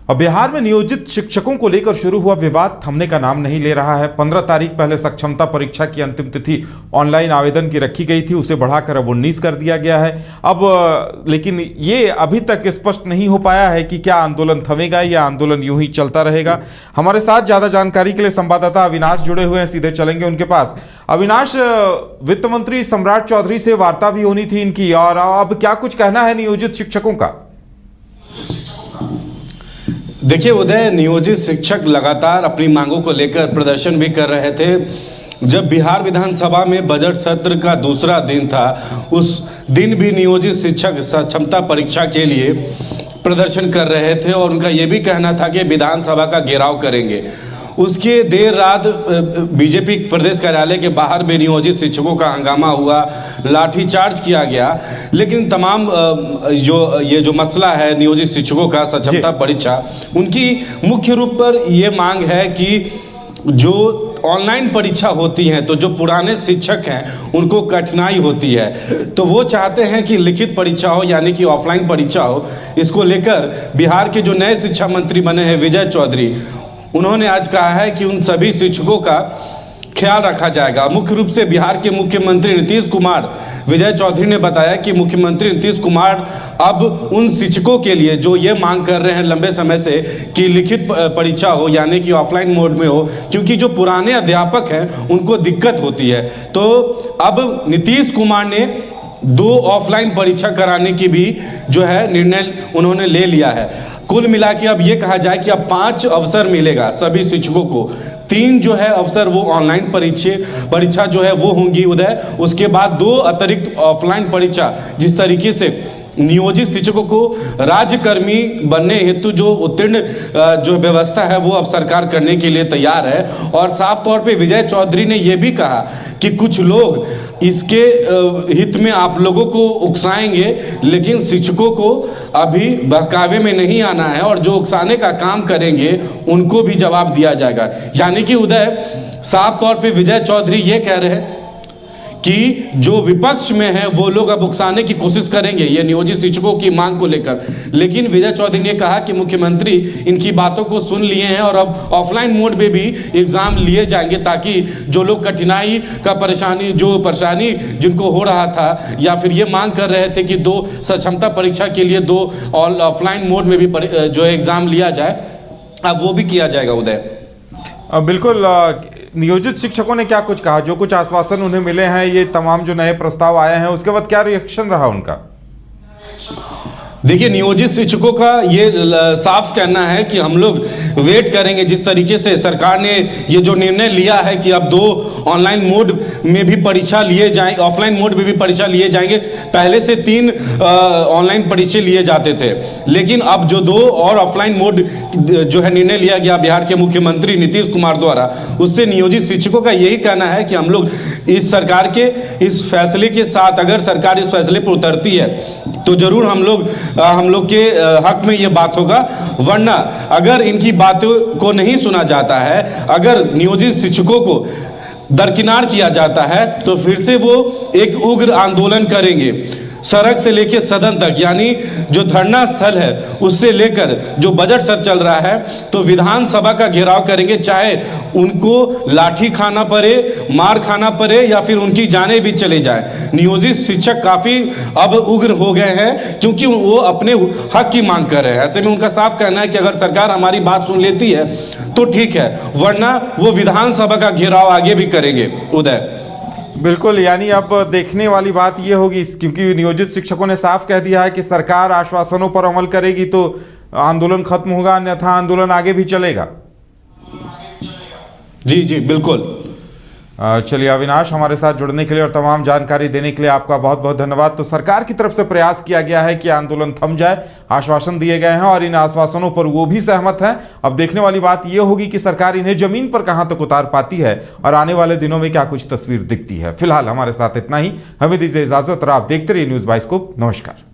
अब बिहार में नियोजित शिक्षकों को लेकर शुरू हुआ विवाद थमने का नाम नहीं ले रहा है। 15 तारीख पहले सक्षमता परीक्षा की अंतिम तिथि ऑनलाइन आवेदन की रखी गई थी, उसे बढ़ाकर अब 19 कर दिया गया है। अब लेकिन ये अभी तक स्पष्ट नहीं हो पाया है कि क्या आंदोलन थमेगा या आंदोलन यूं ही चलता रहेगा। हमारे साथ ज्यादा जानकारी के लिए संवाददाता अविनाश जुड़े हुए हैं, सीधे चलेंगे उनके पास। अविनाश, वित्त मंत्री सम्राट चौधरी से वार्ता भी होनी थी इनकी, और अब क्या कुछ कहना है नियोजित शिक्षकों का? देखिए उदय, नियोजित शिक्षक लगातार अपनी मांगों को लेकर प्रदर्शन भी कर रहे थे। जब बिहार विधानसभा में बजट सत्र का दूसरा दिन था, उस दिन भी नियोजित शिक्षक सक्षमता परीक्षा के लिए प्रदर्शन कर रहे थे और उनका ये भी कहना था कि विधानसभा का घेराव करेंगे। उसके देर रात बीजेपी प्रदेश कार्यालय के बाहर भी नियोजित शिक्षकों का हंगामा हुआ, लाठीचार्ज किया गया। लेकिन तमाम जो मसला है नियोजित शिक्षकों का सक्षमता परीक्षा, उनकी मुख्य रूप पर ये मांग है कि जो ऑनलाइन परीक्षा होती हैं तो जो पुराने शिक्षक हैं उनको कठिनाई होती है, तो वो चाहते हैं कि लिखित परीक्षा हो, यानी कि ऑफलाइन परीक्षा हो। इसको लेकर बिहार के जो नए शिक्षा मंत्री बने हैं विजय चौधरी, उन्होंने आज कहा है कि उन सभी शिक्षकों का ख्याल रखा जाएगा। मुख्य रूप से बिहार के मुख्यमंत्री नीतीश कुमार, विजय चौधरी ने बताया कि मुख्यमंत्री नीतीश कुमार अब उन शिक्षकों के लिए जो ये मांग कर रहे हैं लंबे समय से कि लिखित परीक्षा हो, यानी कि ऑफलाइन मोड में हो, क्योंकि जो पुराने अध्यापक हैं उनको दिक्कत होती है, तो अब नीतीश कुमार ने 2 ऑफलाइन परीक्षा कराने की भी जो है निर्णय उन्होंने ले लिया है। कुल मिला के अब ये कहा जाए कि अब 5 अवसर मिलेगा सभी शिक्षकों को। 3 जो है अवसर वो ऑनलाइन परीक्षा जो है वो होंगी उदय। उसके बाद 2 अतिरिक्त ऑफलाइन परीक्षा, जिस तरीके से नियोजित शिक्षकों को राज्यकर्मी बनने हेतु जो उत्तीर्ण जो व्यवस्था है वो अब सरकार करने के लिए तैयार है। और साफ तौर पे विजय चौधरी ने ये भी कहा कि कुछ लोग इसके हित में आप लोगों को उकसाएंगे, लेकिन शिक्षकों को अभी बहकावे में नहीं आना है और जो उकसाने का काम करेंगे उनको भी जवाब दिया जाएगा। यानी कि उदय, साफ तौर पे विजय चौधरी ये कह रहे हैं कि जो विपक्ष में है वो लोग अब उकसाने की कोशिश करेंगे ये नियोजित शिक्षकों की मांग को लेकर, लेकिन विजय चौधरी ने कहा कि मुख्यमंत्री इनकी बातों को सुन लिए हैं और अब ऑफलाइन मोड में भी एग्जाम लिए जाएंगे, ताकि जो लोग कठिनाई का परेशानी जिनको हो रहा था या फिर ये मांग कर रहे थे कि 2 सक्षमता परीक्षा के लिए 2 ऑफलाइन मोड में भी जो एग्जाम लिया जाए, अब वो भी किया जाएगा उदय। बिल्कुल। नियोजित शिक्षकों ने क्या कुछ कहा? जो कुछ आश्वासन उन्हें मिले हैं, ये तमाम जो नए प्रस्ताव आए हैं, उसके बाद क्या रिएक्शन रहा उनका? देखिए, नियोजित शिक्षकों का ये साफ कहना है कि हम लोग वेट करेंगे। जिस तरीके से सरकार ने ये जो निर्णय लिया है कि अब 2 ऑनलाइन मोड में भी परीक्षा लिए जाएंगे, ऑफलाइन मोड में भी परीक्षा लिए जाएंगे। पहले से 3 ऑनलाइन परीक्षा लिए जाते थे, लेकिन अब जो 2 और ऑफलाइन मोड जो है निर्णय लिया गया बिहार के मुख्यमंत्री नीतीश कुमार द्वारा, उससे नियोजित शिक्षकों का यही कहना है कि हम लोग इस सरकार के इस फैसले के साथ, अगर सरकार इस फैसले पर उतरती है तो जरूर हम लोग के हक में ये बात होगा। वरना अगर इनकी बातों को नहीं सुना जाता है, अगर नियोजित शिक्षकों को दरकिनार किया जाता है, तो फिर से वो एक उग्र आंदोलन करेंगे, सड़क से लेकर सदन तक, यानी जो धरना स्थल है उससे लेकर जो बजट सत्र चल रहा है तो विधानसभा का घेराव करेंगे, चाहे उनको लाठी खाना पड़े, मार खाना पड़े या फिर उनकी जानें भी चले जाए। नियोजित शिक्षक काफी अब उग्र हो गए हैं क्योंकि वो अपने हक की मांग कर रहे हैं। ऐसे में उनका साफ कहना है कि अगर सरकार हमारी बात सुन लेती है तो ठीक है, वरना वो विधानसभा का घेराव आगे भी करेंगे उदय। बिल्कुल, यानी अब देखने वाली बात ये होगी, क्योंकि नियोजित शिक्षकों ने साफ कह दिया है कि सरकार आश्वासनों पर अमल करेगी तो आंदोलन खत्म होगा, अन्यथा आंदोलन आगे भी चलेगा। जी जी बिल्कुल। चलिए अविनाश, हमारे साथ जुड़ने के लिए और तमाम जानकारी देने के लिए आपका बहुत बहुत धन्यवाद। तो सरकार की तरफ से प्रयास किया गया है कि आंदोलन थम जाए, आश्वासन दिए गए हैं और इन आश्वासनों पर वो भी सहमत हैं। अब देखने वाली बात ये होगी कि सरकार इन्हें जमीन पर कहां तक उतार पाती है और आने वाले दिनों में क्या कुछ तस्वीर दिखती है। फिलहाल हमारे साथ इतना ही, हमें दीजिए इजाजत और आप देखते रहिए न्यूज़ बाइस्कोप। नमस्कार।